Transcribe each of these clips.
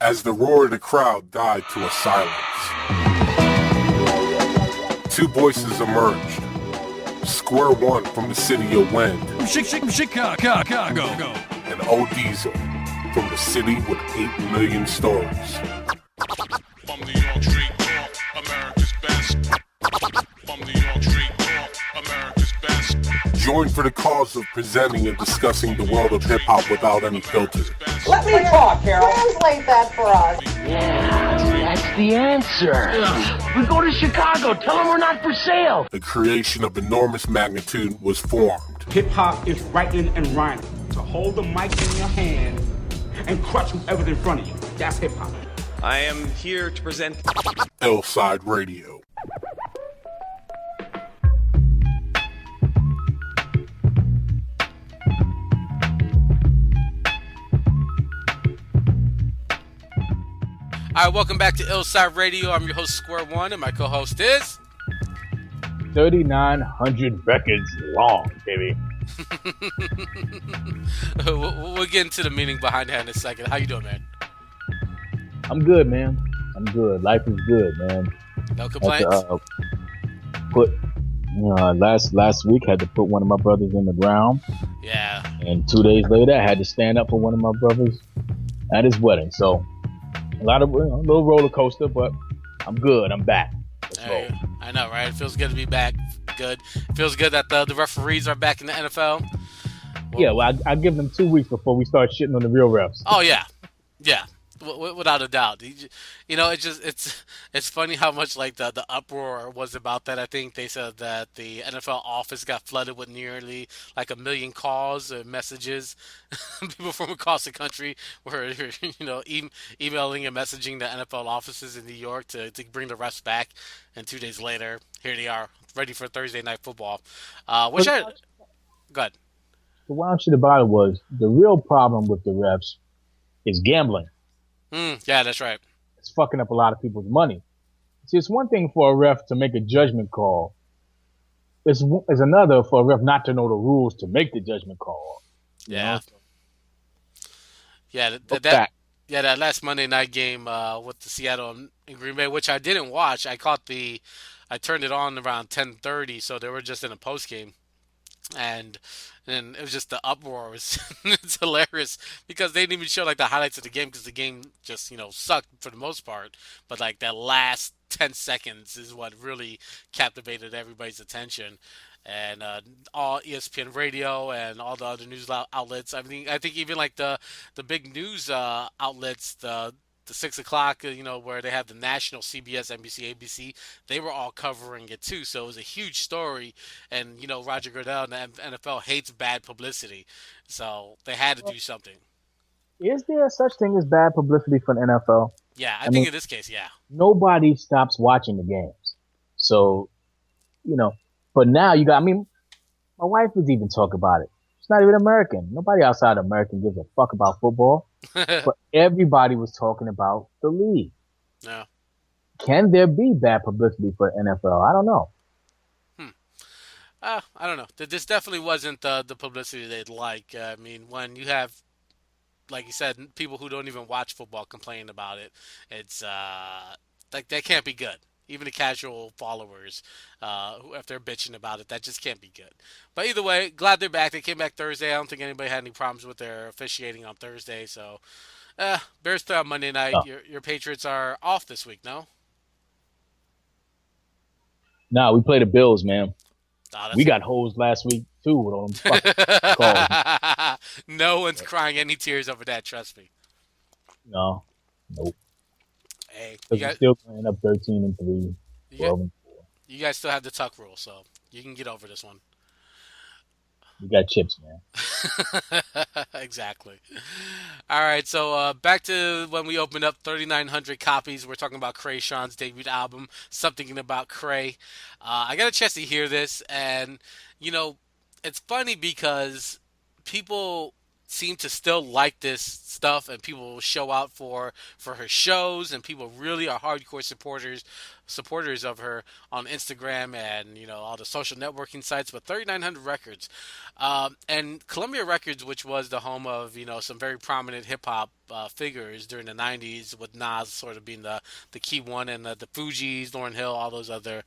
As the roar of the crowd died to a silence, two voices emerged. SquareOne from the city of Wind, Chicago, and Odeisel from the city with 8 million stars. From New York Street Talk, America's best. From New York Street Talk, America's best. Join for the cause of presenting and discussing the world of hip-hop without any filter. Let me talk, Carol. Translate that for us. Yeah, that's the answer. We go to Chicago. Tell them we're not for sale. The creation of enormous magnitude was formed. Hip-hop is writing and rhyming. To hold the mic in your hand and crush whoever's in front of you. That's hip-hop. I am here to present IllSide Radio. All right, welcome back to IllSide Radio. I'm your host, SquareOne, and my co-host is 3,900 records long, baby. We'll get into the meaning behind that in a second. How you doing, man? I'm good, man. I'm good. Life is good, man. No complaints? Last week, had to put one of my brothers in the ground. Yeah. And 2 days later, I had to stand up for one of my brothers at his wedding. So, a little roller coaster, but I'm good. I'm back. Let's roll. I know, right? It feels good to be back. Good. It feels good that the referees are back in the NFL. I give them 2 weeks before we start shitting on the real refs. Oh, yeah. Yeah. Without a doubt. It's funny how much like the uproar was about that. I think they said that the NFL office got flooded with nearly like 1 million calls or messages. People from across the country were emailing and messaging the NFL offices in New York to bring the refs back. And 2 days later, here they are, ready for Thursday night football. Go ahead. The wild shit about it was the real problem with the refs is gambling. Yeah, that's right. It's fucking up a lot of people's money. See, it's one thing for a ref to make a judgment call. It's another for a ref not to know the rules to make the judgment call. Yeah. You know? That last Monday night game with the Seattle and Green Bay, which I didn't watch. I turned it on around 10:30, so they were just in a post game. And it was just the uproar. It's hilarious because they didn't even show like the highlights of the game because the game just sucked for the most part. But like that last 10 seconds is what really captivated everybody's attention. And all ESPN radio and all the other news outlets. I think even like the big news outlets, the 6 o'clock, where they have the national CBS, NBC, ABC, they were all covering it too. So it was a huge story. And, Roger Goodell and the NFL hates bad publicity. So they had to do something. Is there such thing as bad publicity for the NFL? Yeah, I think in this case, yeah. Nobody stops watching the games. So, but now my wife was even talking about it. She's not even American. Nobody outside America gives a fuck about football. But everybody was talking about the league. Yeah. Can there be bad publicity for NFL? I don't know. I don't know. This definitely wasn't the publicity they'd like. When you have, like you said, people who don't even watch football complaining about it, it's like that can't be good. Even the casual followers, if they're bitching about it, that just can't be good. But either way, glad they're back. They came back Thursday. I don't think anybody had any problems with their officiating on Thursday. So, Bears play on Monday night. Oh. Your Patriots are off this week, no? No, we play the Bills, man. Oh, we got hosed last week, too, with all them fucking calls. No one's crying any tears over that, trust me. No. Nope. Hey, we're still playing up 13-3, 12-4. You guys still have the tuck rule, so you can get over this one. We got chips, man. Exactly. All right, so back to when we opened up 3,900 copies. We're talking about Kreayshawn's debut album, Something About Kray. I got a chance to hear this, and, it's funny because people seem to still like this stuff, and people will show out for her shows, and people really are hardcore supporters supporters of her on Instagram and all the social networking sites. But 3,900 records, and Columbia Records, which was the home of some very prominent hip hop figures during the '90s, with Nas sort of being the key one, and the Fugees, Lauryn Hill, all those other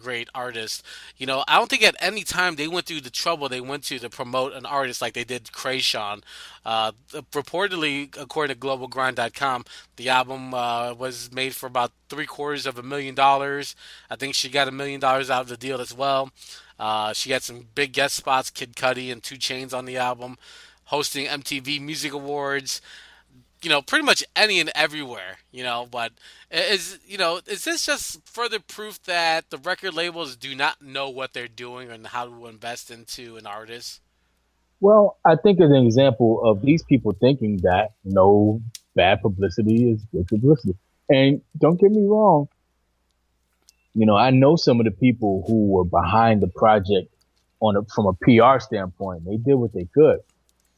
great artists. I don't think at any time they went through the trouble they went to promote an artist like they did Kreayshawn. Reportedly, according to GlobalGrind.com, the album was made for about $750,000. I think she got $1 million out of the deal as well. She had some big guest spots, Kid Cudi and 2 Chainz on the album, hosting MTV Music Awards. Pretty much any and everywhere. But is this just further proof that the record labels do not know what they're doing and how to invest into an artist? Well, I think it's an example of these people thinking that no bad publicity is good publicity. And don't get me wrong, I know some of the people who were behind the project from a PR standpoint. They did what they could,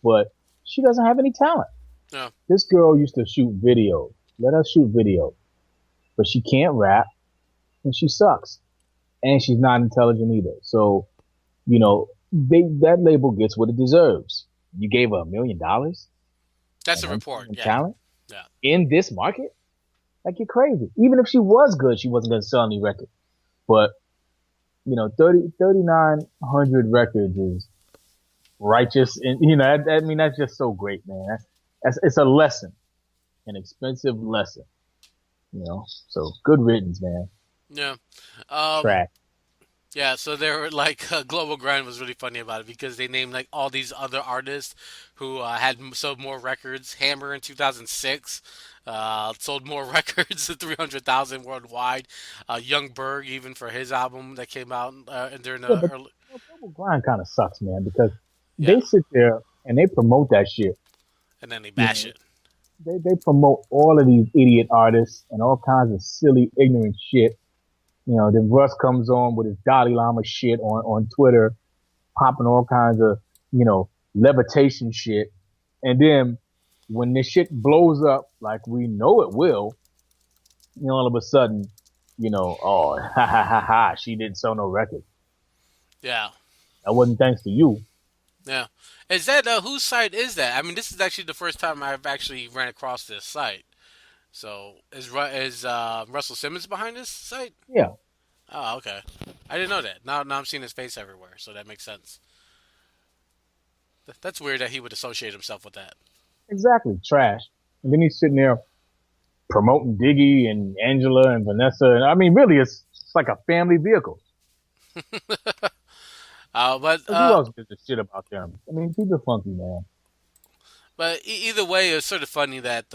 but she doesn't have any talent. No. This girl used to shoot videos. Let her shoot videos, but she can't rap, and she sucks, and she's not intelligent either. So, that label gets what it deserves. You gave her $1 million. That's a report. Yeah. Talent. Yeah. In this market, like, you're crazy. Even if she was good, she wasn't going to sell any records. But 3,900 records is righteous, and that's just so great, man. It's a lesson, an expensive lesson. So good riddance, man. Yeah. Track. Yeah, so they were Global Grind was really funny about it because they named all these other artists who had sold more records. Hammer in 2006 sold more records than 300,000 worldwide. Young Berg, even for his album that came out during the early. Global Grind kind of sucks, man, because they sit there and they promote that shit. And then they bash it. They promote all of these idiot artists and all kinds of silly, ignorant shit. Then Russ comes on with his Dalai Lama shit on Twitter, popping all kinds of, levitation shit. And then when this shit blows up, like we know it will, all of a sudden, oh, ha ha ha ha, she didn't sell no record. Yeah. That wasn't thanks to you. Yeah. Is that, whose site is that? I mean, this is actually the first time I've actually ran across this site. So, is Russell Simmons behind this site? Yeah. Oh, okay. I didn't know that. Now I'm seeing his face everywhere, so that makes sense. That's weird that he would associate himself with that. Exactly. Trash. And then he's sitting there promoting Diggy and Angela and Vanessa. And I mean, really, it's like a family vehicle. But who else gives a shit about them? I mean, people are funky, man. But either way, it's sort of funny that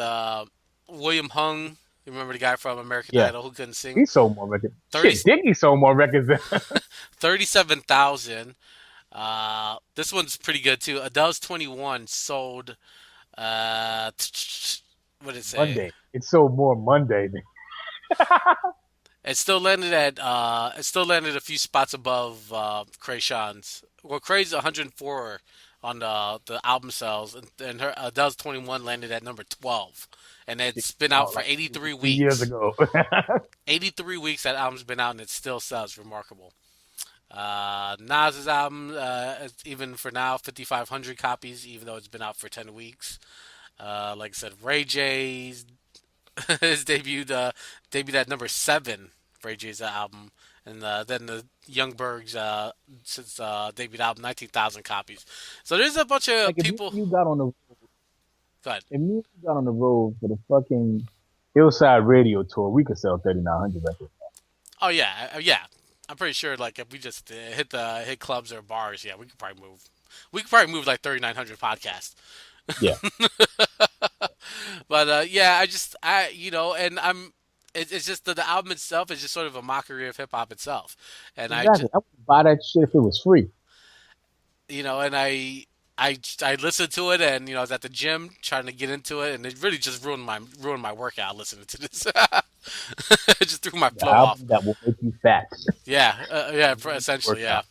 William Hung, you remember the guy from American Idol who couldn't sing? He sold more records. Diggy sold more records than 37,000. This one's pretty good too. Adele's 21 sold. What did it say? Monday. It sold more Monday than. It still landed a few spots above Kreayshawn's. Well, Kray's 104 on the album sales, and her Adele's 21 landed at number 12, and it's been out for 83 weeks. Years ago. 83 weeks that album's been out, and it still sells. Remarkable. Nas's album, even for now, 5,500 copies, even though it's been out for 10 weeks. Like I said, Ray J's his debuted at number 7. Ray J's album, and then the Young Berg's debut album, 19,000 copies. So there's a bunch of people. If you got on the Go ahead. If you got on the road for the fucking IllSide Radio tour, we could sell 3,900 records. Oh yeah, yeah. I'm pretty sure. Like if we just hit clubs or bars, yeah, we could probably move. We could probably move like 3,900 podcasts. Yeah. But yeah, It's just that the album itself is just sort of a mockery of hip hop itself, and exactly. I would buy that shit if it was free. And I listened to it, and I was at the gym trying to get into it, and it really just ruined my workout listening to this. It just threw my flow off. That will make you fat. Yeah, yeah, essentially, yeah.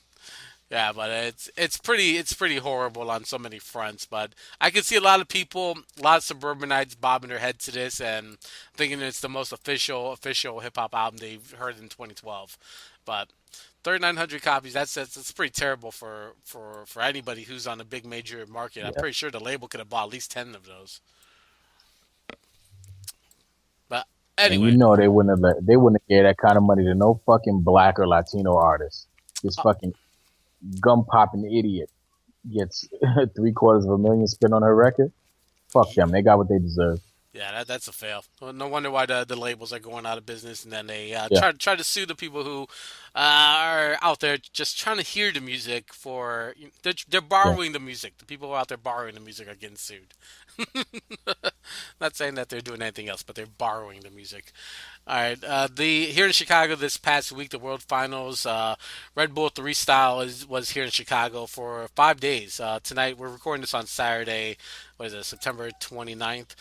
Yeah, but it's pretty horrible on so many fronts. But I can see a lot of people, a lot of suburbanites bobbing their head to this and thinking it's the most official hip hop album they've heard in 2012. But 3,900 copies, that's pretty terrible for anybody who's on a big major market. I'm pretty sure the label could have bought at least 10 of those. But And anyway, you know they wouldn't have gave that kind of money to no fucking black or Latino artist. This fucking gum popping idiot gets $750,000 spent on her record. Fuck them. They got what they deserve. yeah, that's a fail. Well, no wonder why the labels are going out of business, and then they Yeah. try to sue the people who are out there just trying to hear the music. They're borrowing the music. The people who are out there borrowing the music are getting sued. Not saying that they're doing anything else, but they're borrowing the music. All right. Here in Chicago this past week, the World Finals, Red Bull 3 Style was here in Chicago for 5 days. Tonight we're recording this on Saturday. What is it? September 29th.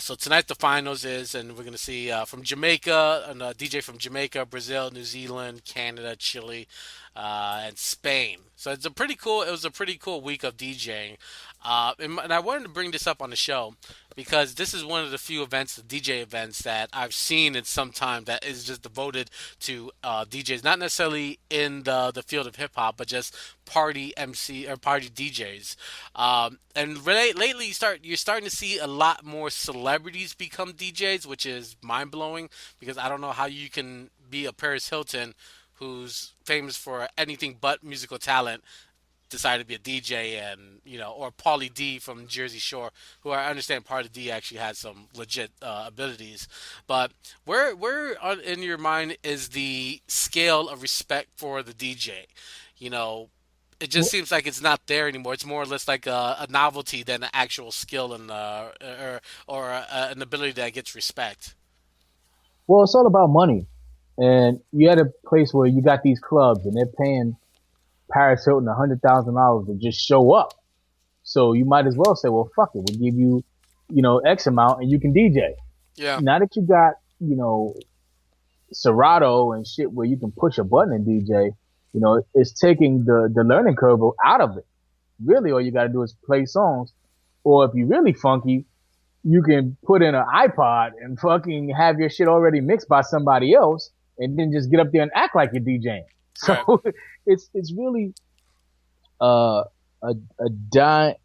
So tonight the finals is, and we're gonna see from Jamaica, a DJ from Jamaica, Brazil, New Zealand, Canada, Chile, and Spain. So it's a pretty cool. It was a pretty cool week of DJing. And I wanted to bring this up on the show because this is one of the few events, the DJ events, that I've seen in some time that is just devoted to DJs, not necessarily in the field of hip hop, but just party MC or party DJs. And lately, you're starting to see a lot more celebrities become DJs, which is mind blowing because I don't know how you can be a Paris Hilton who's famous for anything but musical talent decided to be a DJ, and or Paulie D from Jersey Shore, who I understand Paulie D actually has some legit abilities. But in your mind is the scale of respect for the DJ? It just seems like it's not there anymore. It's more or less like a novelty than an actual skill and or an ability that gets respect. Well, it's all about money. And you had a place where you got these clubs and they're paying Paris Hilton $100,000 to just show up. So you might as well say, well, fuck it. We'll give you, X amount and you can DJ. Yeah. Now that you got, Serato and shit where you can push a button and DJ, it's taking the learning curve out of it. Really, all you got to do is play songs. Or if you're really funky, you can put in an iPod and fucking have your shit already mixed by somebody else and then just get up there and act like you're DJing. So right. It's really a dying.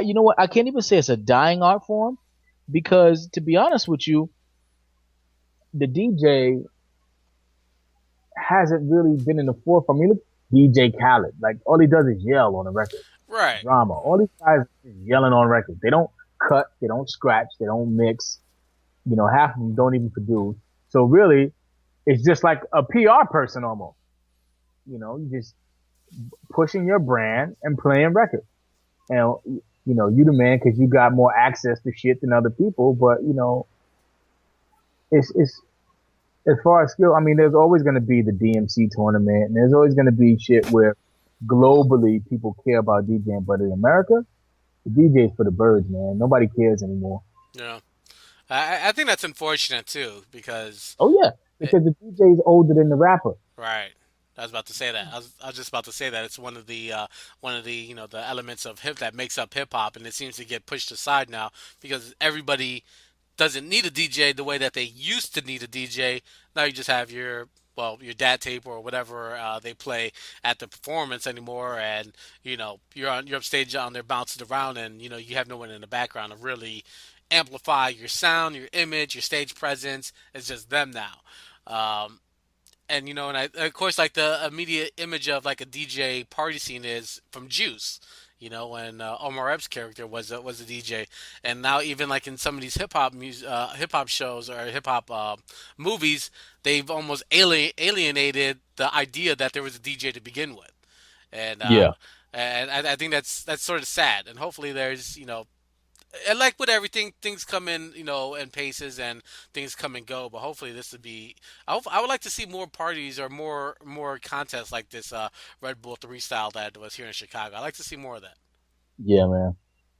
You know what? I can't even say it's a dying art form because, to be honest with you, the DJ hasn't really been in the forefront. I mean, look, DJ Khaled, like all he does is yell on a record. Right. Drama. All these guys are yelling on records. They don't cut. They don't scratch. They don't mix. Half of them don't even produce. So really, it's just like a PR person almost. You just pushing your brand and playing records. And, you the man because you got more access to shit than other people. But, it's as far as skill, I mean, there's always going to be the DMC tournament. And there's always going to be shit where globally people care about DJing. But in America, the DJ's for the birds, man. Nobody cares anymore. Yeah. I think that's unfortunate, too, because... Oh, yeah. Because the DJ's older than the rapper. Right. I was about to say that. I was just about to say that it's one of the the elements of hip that makes up hip hop, and it seems to get pushed aside now because everybody doesn't need a DJ the way that they used to need a DJ. Now you just have your dad tape or whatever they play at the performance anymore, and you're upstage on there bouncing around, and you have no one in the background to really amplify your sound, your image, your stage presence. It's just them now. And of course, like the immediate image of like a DJ party scene is from Juice, when Omar Epps' character was a DJ, and now even like in some of these hip hop shows or hip hop movies, they've almost alienated the idea that there was a DJ to begin with, and and I think that's sort of sad, and hopefully there's and like with everything, things come in, in paces and things come and go. But hopefully this would be. I would like to see more parties or more contests like this Red Bull 3 Style that was here in Chicago. I'd like to see more of that. Yeah, man.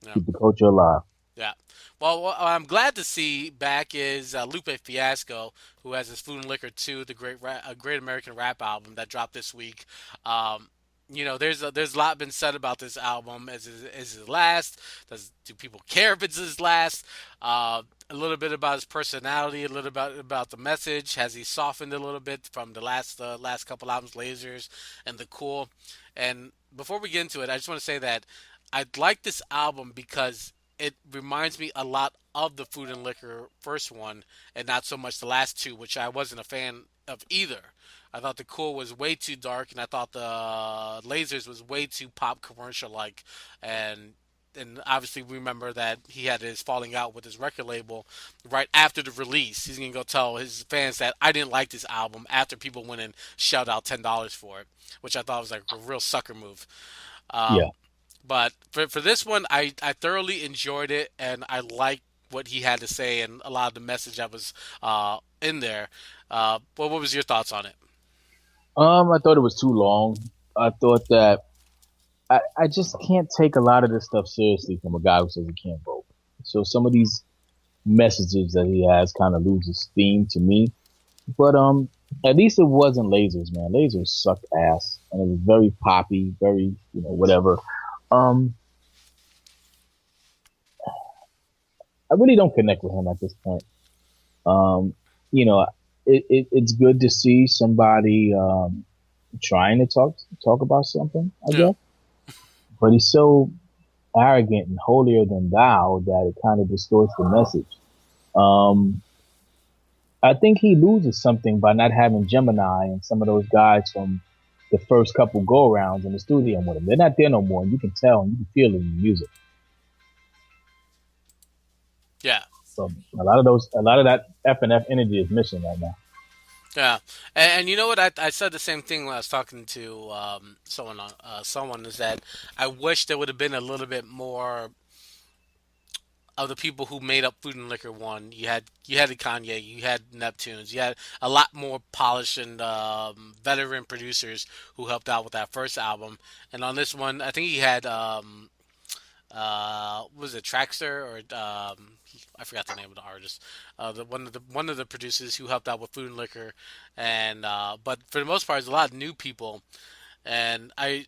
Yeah. Keep the culture alive. Yeah. Well, what I'm glad to see back is Lupe Fiasco, who has his Food and Liquor 2, the great American rap album that dropped this week. there's a lot been said about this album. Is it last? Do people care if it's his last? A little bit about his personality, a little bit about the message. Has he softened a little bit from the last couple albums, Lasers and The Cool? And before we get into it, I just want to say that I like this album because it reminds me a lot of the Food and Liquor first one, and not so much the last two, which I wasn't a fan of either. I thought the Cool was way too dark, and I thought the Lasers was way too pop commercial like, and obviously remember that he had his falling out with his record label right after the release. He's gonna go tell his fans that I didn't like this album after people went and shelled out $10 for it, which I thought was like a real sucker move. Yeah. But for this one, I thoroughly enjoyed it, and I liked what he had to say and a lot of the message that was in there. But what was your thoughts on it? I thought it was too long. I thought that I just can't take a lot of this stuff seriously from a guy who says he can't vote. So some of these messages that he has kind of loses steam to me. But at least it wasn't Lasers, man. Lasers sucked ass, and it was very poppy, very whatever. I really don't connect with him at this point. It's good to see somebody trying to talk about something, I guess. But he's so arrogant and holier than thou that it kind of distorts the message. I think he loses something by not having Gemini and some of those guys from the first couple go-arounds in the studio with him. They're not there no more, and you can tell and you can feel it in the music. Yeah. So a lot of that F and F energy is missing right now. Yeah, and you know what? I said the same thing when I was talking to someone is that I wish there would have been a little bit more of the people who made up Food and Liquor one. You had the Kanye, you had Neptunes, you had a lot more polished and veteran producers who helped out with that first album. And on this one, I think he had was it Traxter or I forgot the name of the artist. One of the producers who helped out with Food and Liquor, and but for the most part, there's a lot of new people, and I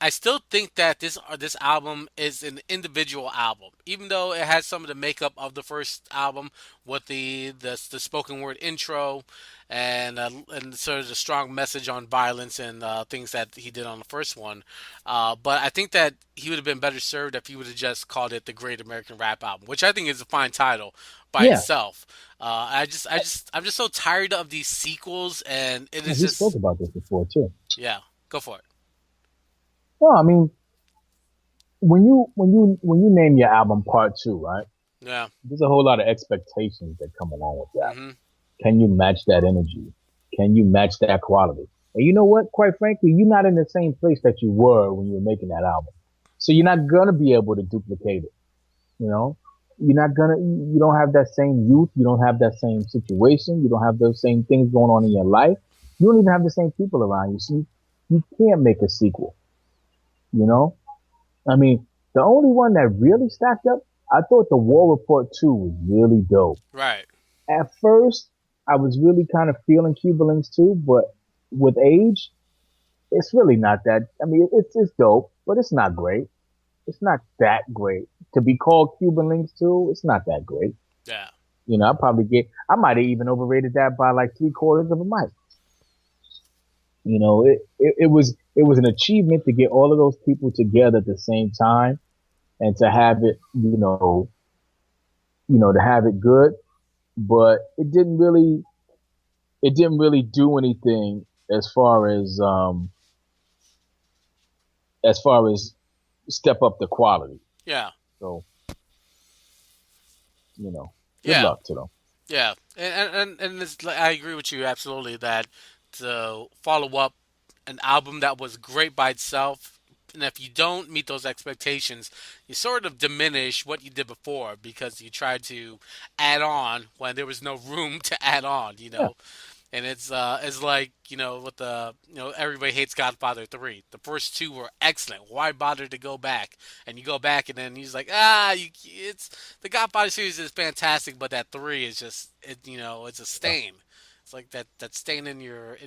still think that this album is an individual album, even though it has some of the makeup of the first album with the spoken word intro and sort of the strong message on violence and things that he did on the first one. But I think that he would have been better served if he would have just called it the Great American Rap Album, which I think is a fine title by itself. I'm just so tired of these sequels, and it is just. We spoke about this before too. Yeah, go for it. No, I mean, when you name your album Part 2, right? Yeah. There's a whole lot of expectations that come along with that. Mm-hmm. Can you match that energy? Can you match that quality? And you know what? Quite frankly, you're not in the same place that you were when you were making that album. So you're not gonna be able to duplicate it. You don't have that same youth. You don't have that same situation. You don't have those same things going on in your life. You don't even have the same people around you. So you can't make a sequel. I mean, the only one that really stacked up, I thought the War Report 2 was really dope. Right. At first, I was really kind of feeling Cuba Links 2, but with age, it's really not that. I mean, it's dope, but it's not great. It's not that great. To be called Cuban Links 2, it's not that great. Yeah. I might have even overrated that by like 3/4 of a mic. It was an achievement to get all of those people together at the same time and to have it, to have it good, but it didn't really do anything as far as step up the quality. Yeah. So, good luck to them. Yeah. And I agree with you absolutely that to follow up an album that was great by itself, and if you don't meet those expectations, you sort of diminish what you did before because you tried to add on when there was no room to add on, Yeah. And it's like, with everybody hates Godfather 3. The first two were excellent. Why bother to go back? And you go back and then he's like, it's the Godfather series is fantastic, but that 3 is just, it's a stain. It's like that stain in your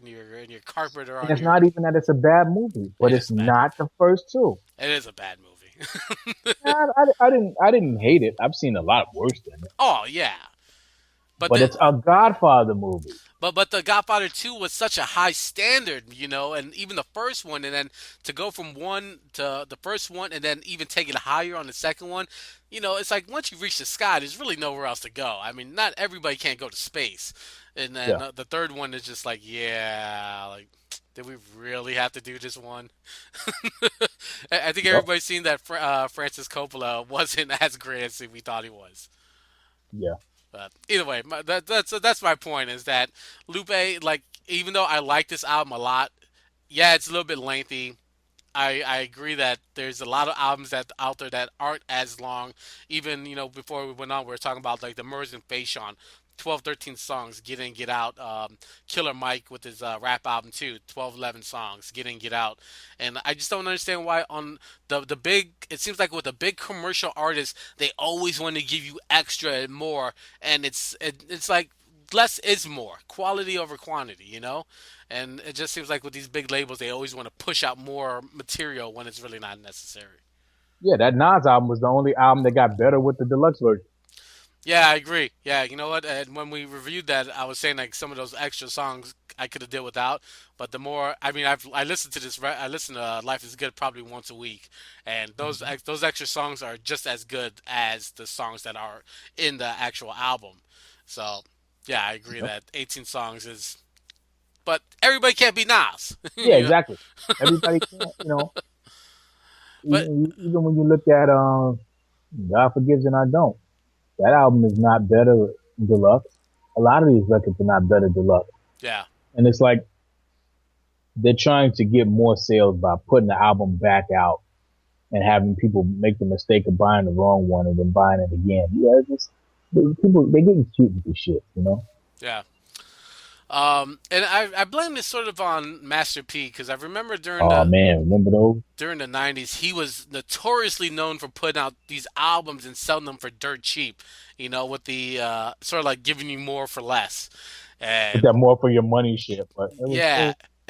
carpet or And on it's your. not even that it's a bad movie, but It it's is a bad not the first two. It is a bad movie. I didn't hate it. I've seen a lot worse than it. Oh yeah, But it's a Godfather movie. But the Godfather 2 was such a high standard, and even the first one, and then to go from one to the first one, and then even take it higher on the second one, it's like once you reach the sky, there's really nowhere else to go. I mean, not everybody can't go to space, and then the third one is just like, yeah, like, did we really have to do this one? I think everybody's seen that Francis Coppola wasn't as great as we thought he was. Yeah. But either way, that's my point, is that Lupe, like, even though I like this album a lot, yeah, it's a little bit lengthy. I agree that there's a lot of albums out there that aren't as long. Even, before we went on, we were talking about, like, the Murs and Fiascos, 12, 13 songs, Get In, Get Out. Killer Mike with his rap album too, 12, 11 songs, Get In, Get Out. And I just don't understand why on the big, it seems like with the big commercial artists, they always want to give you extra and more. And it's like less is more, quality over quantity, And it just seems like with these big labels, they always want to push out more material when it's really not necessary. Yeah, that Nas album was the only album that got better with the deluxe version. Yeah, I agree. Yeah, you know what? And when we reviewed that, I was saying like some of those extra songs I could have did without. But the more, I mean, I listened to this. I listen to Life Is Good probably once a week, and those extra songs are just as good as the songs that are in the actual album. So, yeah, I agree that 18 songs is. But everybody can't be Nas. Yeah, exactly. Everybody can't, But even when you look at God Forgives and I Don't. That album is not better deluxe. A lot of these records are not better deluxe. yeah, And it's like they're trying to get more sales by putting the album back out and having people make the mistake of buying the wrong one and then buying it again. Yeah, they're getting cute with this shit, yeah. And I blame this sort of on Master P, because I remember remember those? During the 90s, he was notoriously known for putting out these albums and selling them for dirt cheap, with the sort of like giving you more for less. And that more for your money shit. But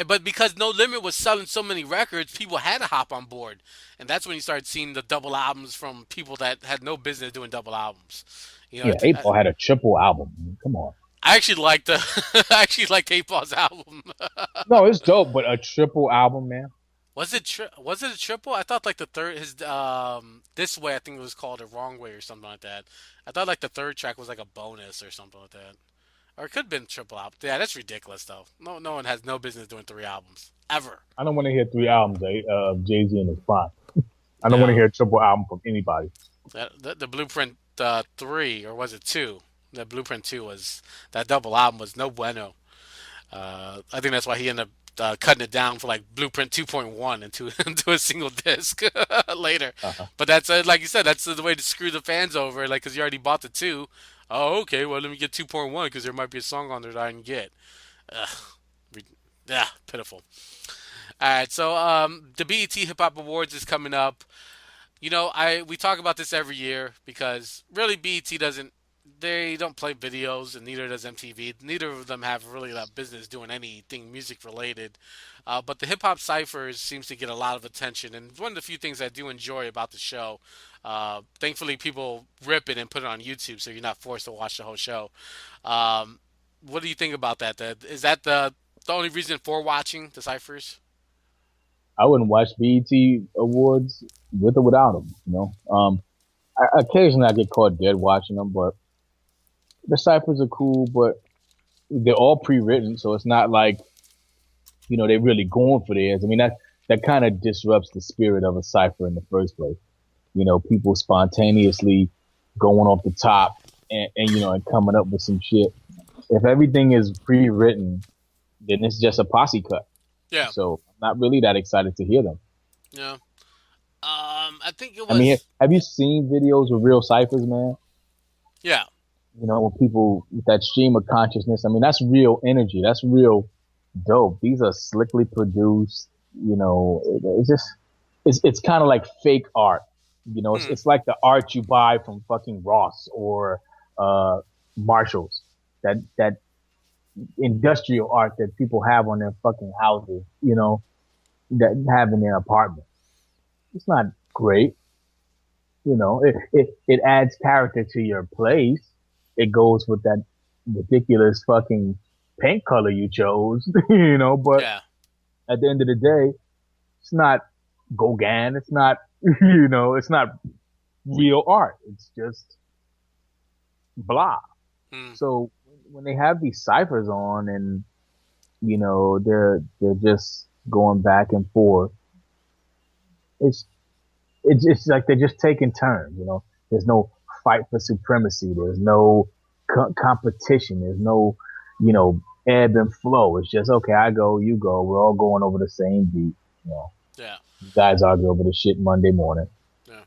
but because No Limit was selling so many records, people had to hop on board. And that's when you started seeing the double albums from people that had no business doing double albums. 8-Ball had a triple album. Come on. I actually liked 8-Ball's album. No, it's dope, but a triple album, man. Was it a triple? I thought like the third, This Way, I think it was called The Wrong Way or something like that. I thought like the third track was like a bonus or something like that. Or it could have been triple album. Yeah, that's ridiculous though. No one has no business doing 3 albums ever. I don't want to hear 3 albums of Jay-Z in his prime. I don't want to hear a triple album from anybody. The Blueprint 3, or was it 2? The Blueprint 2 was, that double album was no bueno. I think that's why he ended up cutting it down for like Blueprint 2.1 into a single disc later. Uh-huh. But that's like you said, that's the way to screw the fans over, like, because you already bought the 2. Oh, okay, well, let me get 2.1 because there might be a song on there that I didn't get. Pitiful. All right, so the BET Hip Hop Awards is coming up. We talk about this every year because really BET they don't play videos, and neither does MTV. Neither of them have really that business doing anything music related. But the Hip Hop Cyphers seems to get a lot of attention, and it's one of the few things I do enjoy about the show. Thankfully, people rip it and put it on YouTube, so you're not forced to watch the whole show. What do you think about that? Is that the only reason for watching the Cyphers? I wouldn't watch BET Awards with or without them, occasionally I get caught dead watching them, but the Cyphers are cool, but they're all pre-written, so it's not like, they're really going for theirs. I mean, that kind of disrupts the spirit of a cypher in the first place. People spontaneously going off the top and coming up with some shit. If everything is pre-written, then it's just a posse cut. Yeah. So I'm not really that excited to hear them. Yeah. I think it was. I mean, have you seen videos of real cyphers, man? Yeah. When people with that stream of consciousness, I mean, that's real energy. That's real dope. These are slickly produced, it's kind of like fake art. It's like the art you buy from fucking Ross or Marshalls. That industrial art that people have on their fucking houses, you know, that have in their apartments. It's not great. You know, it adds character to your place. It goes with that ridiculous fucking paint color you chose, you know, but Yeah. at the end of the day, it's not Gauguin. It's not, you know, it's not real art. It's just blah. So when they have these ciphers on and, you know, they're just going back and forth, it's like they're just taking turns, you know. There's no fight for supremacy. There's no competition. There's no, you know, ebb and flow. It's just, okay, I go, you go. We're all going over the same beat, you know. Yeah. You guys argue over the shit Monday morning. Yeah.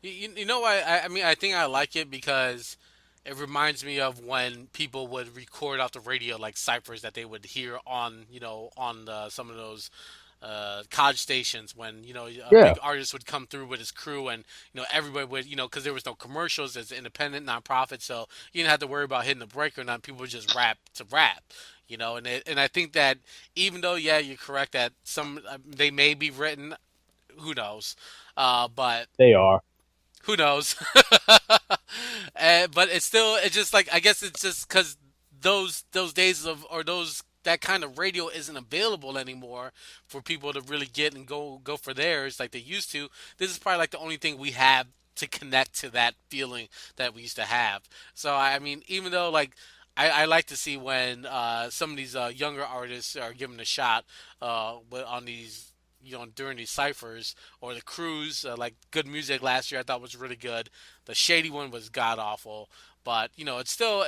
You know why? I mean, I think I like it because it reminds me of when people would record off the radio, like ciphers that they would hear on, you know, on some of those college stations when, you know, a big artist would come through with his crew and, you know, everybody would, you know, because there was no commercials as independent nonprofit, so you didn't have to worry about hitting the break or not. People would just rap to rap, you know, and I think that even though, yeah, you're correct that some they may be written, who knows, but they are. Who knows? But it's just like, I guess it's just because those days of, or that kind of radio isn't available anymore for people to really get and go for theirs like they used to. This is probably like the only thing we have to connect to that feeling that we used to have. So I mean, even though like I like to see when some of these younger artists are given a shot on these, you know, during these ciphers or the cruise, like Good Music last year I thought was really good. The Shady one was god awful, but you know, it's still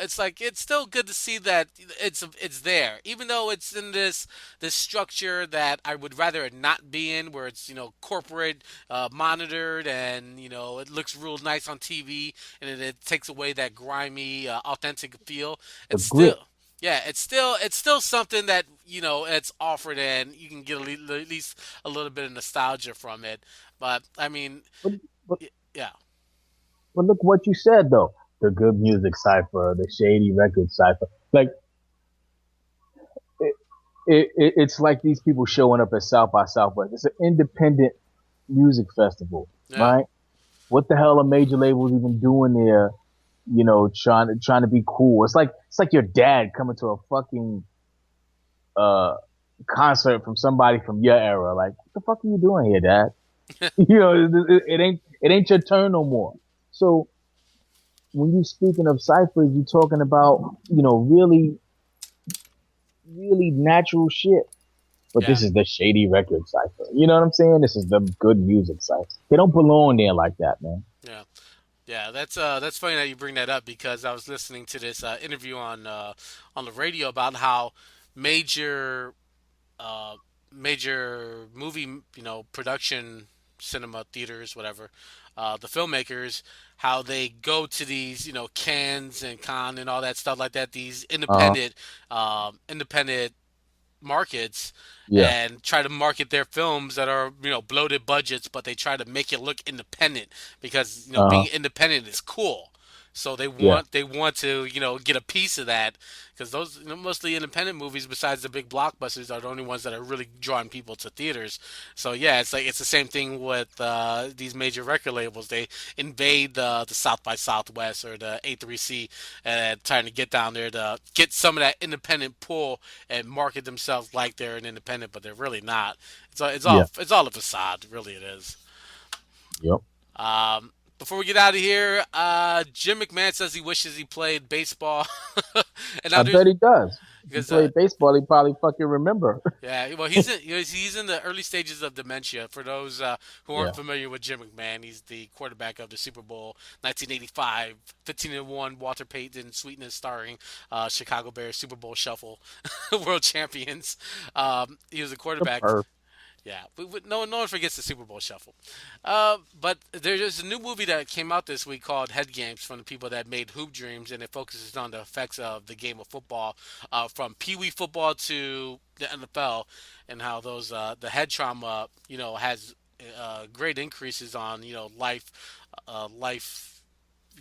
good to see that it's there, even though it's in this structure that I would rather it not be in, where it's, you know, corporate monitored and, you know, it looks real nice on TV and it takes away that grimy authentic feel. It's still. Yeah, it's still something that, you know, it's offered and you can get at least a little bit of nostalgia from it. But I mean, yeah. But look what you said though. The Good Music cipher, the Shady Record cipher. Like, it's like these people showing up at South by Southwest. It's an independent music festival, right? What the hell are major labels even doing there? You know, trying to be cool. It's like your dad coming to a fucking concert from somebody from your era. Like, what the fuck are you doing here, Dad? You know, it ain't your turn no more. So when you speaking of ciphers, you talking about, you know, really, really natural shit. But this is the Shady Record cipher. You know what I'm saying? This is the Good Music cipher. They don't belong there like that, man. Yeah. Yeah, that's funny that you bring that up, because I was listening to this interview on the radio about how major movie, you know, production cinema theaters, whatever, the filmmakers, how they go to these, you know, Cannes and Cannes and all that stuff like that, these independent markets, and try to market their films that are, you know, bloated budgets, but they try to make it look independent because, you know, being independent is cool. So they want to, you know, get a piece of that, because those, you know, mostly independent movies, besides the big blockbusters, are the only ones that are really drawing people to theaters. So yeah, it's like, it's the same thing with these major record labels. They invade the South by Southwest or the A3C and trying to get down there to get some of that independent pull and market themselves like they're an independent, but they're really not. It's all a facade, really it is. Yep. Before we get out of here, Jim McMahon says he wishes he played baseball. And I bet he does. If he played baseball, he probably fucking remember. Yeah, well, he's in the early stages of dementia. For those who aren't familiar with Jim McMahon, he's the quarterback of the Super Bowl 1985, 15-1 Walter Payton sweetness starring Chicago Bears Super Bowl Shuffle, world champions. He was a quarterback. Yeah, no one forgets the Super Bowl Shuffle. But there's a new movie that came out this week called Head Games, from the people that made Hoop Dreams, and it focuses on the effects of the game of football, from Pee Wee football to the NFL, and how those the head trauma, you know, has great increases on, you know, life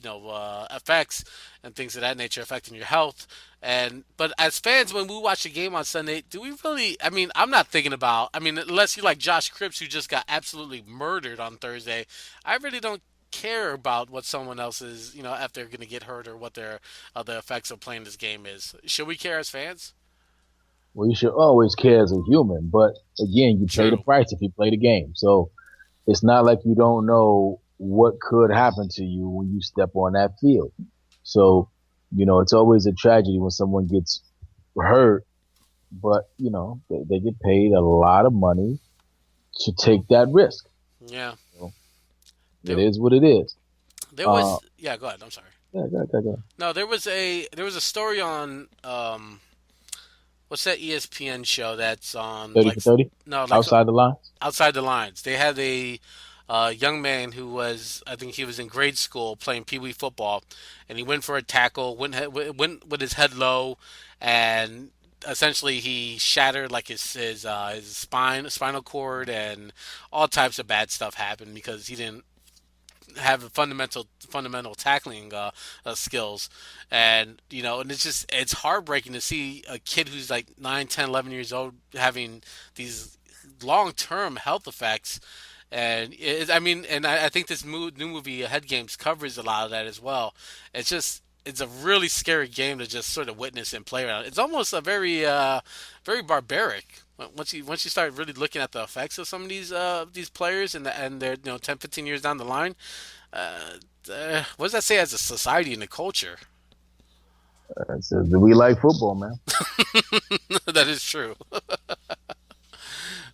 effects and things of that nature affecting your health. But as fans, when we watch a game on Sunday, do we really? I mean, I'm not thinking about. I mean, unless you like Josh Cripps, who just got absolutely murdered on Thursday, I really don't care about what someone else's, if they're going to get hurt or what their the effects of playing this game is. Should we care as fans? Well, you should always care as a human, but again, you pay the True. price if you play the game. So it's not like you don't know what could happen to you when you step on that field. So, it's always a tragedy when someone gets hurt, but, they get paid a lot of money to take that risk. Yeah. So it is what it is. There was yeah, go ahead. I'm sorry. Yeah, go ahead. No, there was a story on what's that ESPN show that's on 30 for 30? No, like Outside the lines? Outside the Lines. They had a young man who was, I think he was in grade school playing Pee Wee football, and he went for a tackle, went with his head low, and essentially he shattered like his spinal cord, and all types of bad stuff happened because he didn't have fundamental tackling skills, and and it's heartbreaking to see a kid who's like 9, 10, 11 years old having these long-term health effects. And I think this new movie Head Games covers a lot of that as well. It's a really scary game to just sort of witness and play around. It's almost a very very barbaric. Once you start really looking at the effects of some of these players and they're 10, 15 years down the line, what does that say as a society and a culture? We like football, man. That is true.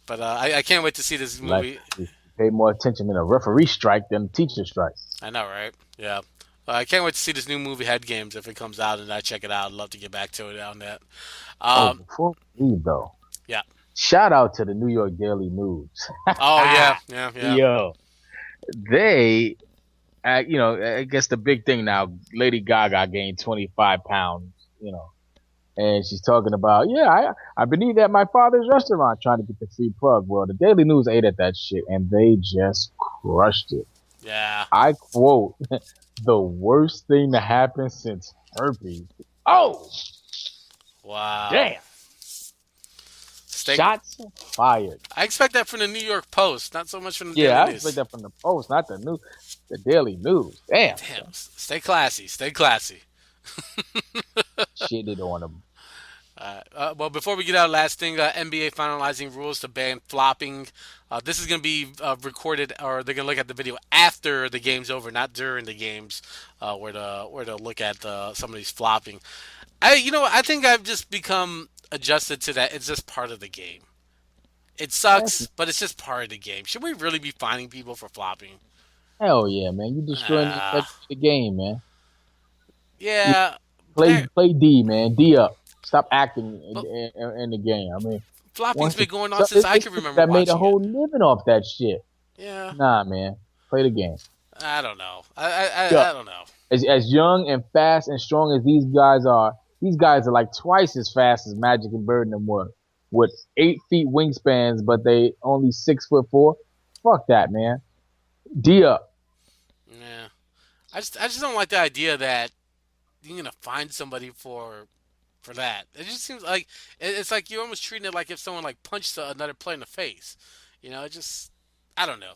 But I can't wait to see this movie. Pay more attention in a referee strike than a teacher strike. I know, right? Yeah. I can't wait to see this new movie Head Games if it comes out and I check it out. I'd love to get back to it on that. Before we leave, though. Yeah. Shout out to the New York Daily News. Oh, yeah. Yo. They, I guess the big thing now, Lady Gaga gained 25 pounds, and she's talking about, I've been eating at my father's restaurant trying to get the free plug. Well, the Daily News ate at that shit, and they just crushed it. Yeah. I quote, the worst thing to happen since herpes. Oh! Wow. Damn. Shots fired. I expect that from the New York Post, not so much from the Daily News. News. I expect that from the Post, not the Daily News. Damn. Stay classy. Shitted on them. Well, before we get out, last thing, NBA finalizing rules to ban flopping. This is going to be recorded, or they're going to look at the video after the game's over, not during the games, where to look at some of these flopping. I think I've just become adjusted to that. It's just part of the game. It sucks, but it's just part of the game. Should we really be fining people for flopping? Hell yeah, man! You destroying the game, man. Yeah. Play D, man. D up. Stop acting in the game. I mean, flopping's been going on since I can remember. That made a whole living off that shit. Yeah. Nah, man. Play the game. I don't know. I don't know. As young and fast and strong as these guys are like twice as fast as Magic and Bird and them were, with 8 feet wingspans, but they only 6'4". Fuck that, man. D up. Yeah. I just don't like the idea that you're gonna find somebody for that. It just seems like it's like you're almost treating it like if someone like punched another player in the face. I don't know.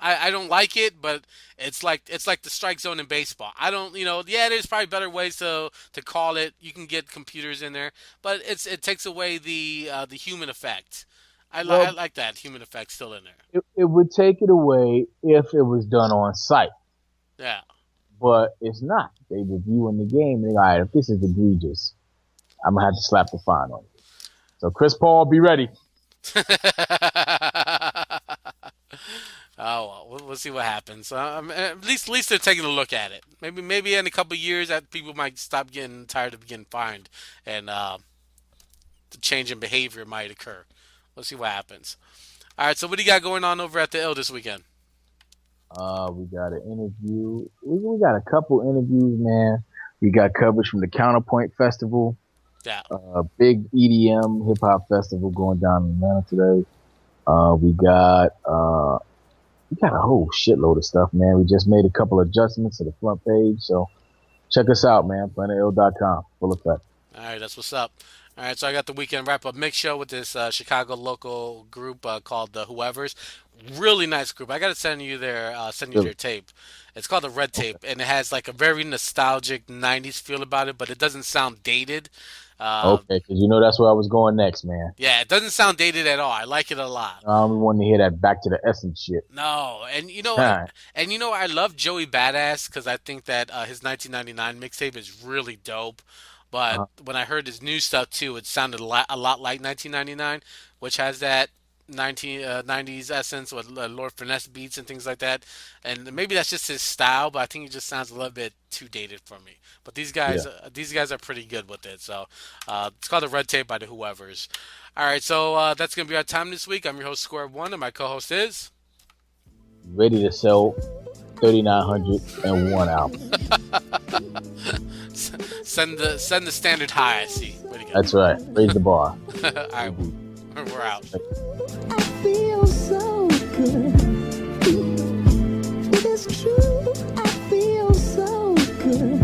I don't like it, but it's like the strike zone in baseball. I don't, there's probably better ways to call it. You can get computers in there, but it takes away the human effect. I like that human effect still in there. It would take it away if it was done on site. Yeah. But it's not. They reviewing the game and they're like, if this is egregious, I'm going to have to slap the fine on you. So Chris Paul, be ready. Oh, well, we'll see what happens. At least they're taking a look at it. Maybe in a couple of years that people might stop getting tired of getting fined, and the change in behavior might occur. We'll see what happens. All right, so what do you got going on over at the Ill this weekend? We got an interview. We got a couple interviews, man. We got coverage from the Counterpoint Festival. Yeah. Big EDM hip hop festival going down in Atlanta today. We got we got a whole shitload of stuff, man. We just made a couple adjustments to the front page, so check us out, man. PlanetIll.com, full effect. All right, that's what's up. All right, so I got the weekend wrap-up mix show with this Chicago local group called the Whoever's. Really nice group. I got to send you their tape. It's called the Red Tape, and it has like a very nostalgic 90s feel about it, but it doesn't sound dated. Okay, because you know that's where I was going next, man. Yeah, it doesn't sound dated at all. I like it a lot. I don't want to hear that back to the essence shit. No, and you know, Right. I love Joey Badass because I think that his 1999 mixtape is really dope. But when I heard his new stuff too, it sounded a lot like 1999, which has that 90s essence with Lord Finesse beats and things like that. And maybe that's just his style, but I think it just sounds a little bit too dated for me. But these guys are pretty good with it. So it's called the Red Tape by the Whoever's. All right, so that's gonna be our time this week. I'm your host SquareOne, and my co-host is Ready to sell 3,901 albums. Send the standard high. I see. Way to go. That's right. Raise the bar. All right, we're out. I feel so good. It is true. I feel so good.